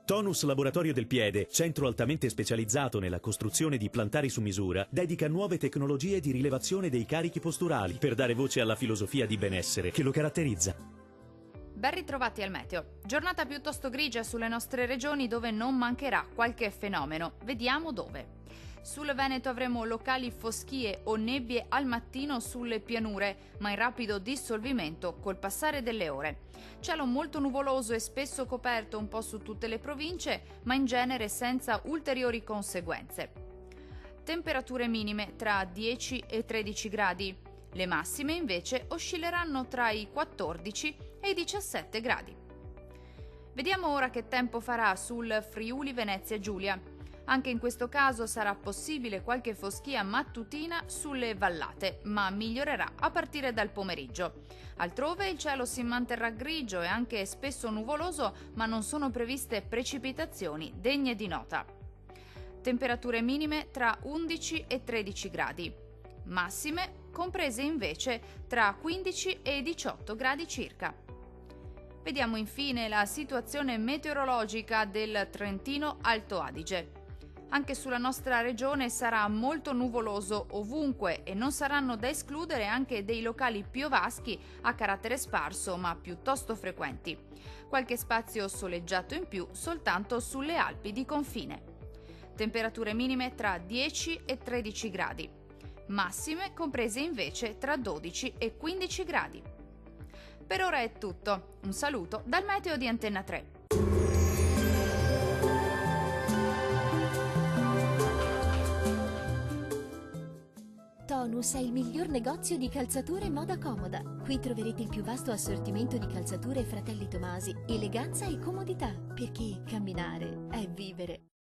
Tonus Laboratorio del Piede, centro altamente specializzato nella costruzione di plantari su misura, dedica nuove tecnologie di rilevazione dei carichi posturali per dare voce alla filosofia di benessere che lo caratterizza. Ben ritrovati al meteo. Giornata piuttosto grigia sulle nostre regioni dove non mancherà qualche fenomeno. Vediamo dove. Sul Veneto avremo locali foschie o nebbie al mattino sulle pianure, ma in rapido dissolvimento col passare delle ore. Cielo molto nuvoloso e spesso coperto un po' su tutte le province, ma in genere senza ulteriori conseguenze. Temperature minime tra 10 e 13 gradi. Le massime invece oscilleranno tra i 14 e i 17 gradi. Vediamo ora che tempo farà sul Friuli Venezia Giulia. Anche in questo caso sarà possibile qualche foschia mattutina sulle vallate, ma migliorerà a partire dal pomeriggio. Altrove il cielo si manterrà grigio e anche spesso nuvoloso, ma non sono previste precipitazioni degne di nota. Temperature minime tra 11 e 13 gradi. Massime comprese invece tra 15 e 18 gradi circa. Vediamo infine la situazione meteorologica del Trentino Alto Adige. Anche sulla nostra regione sarà molto nuvoloso ovunque e non saranno da escludere anche dei locali piovaschi a carattere sparso ma piuttosto frequenti. Qualche spazio soleggiato in più soltanto sulle Alpi di confine. Temperature minime tra 10 e 13 gradi. Massime comprese invece tra 12 e 15 gradi. Per ora è tutto. Un saluto dal Meteo di Antenna 3. Tonus è il miglior negozio di calzature e moda comoda. Qui troverete il più vasto assortimento di calzature Fratelli Tomasi, eleganza e comodità, perché camminare è vivere.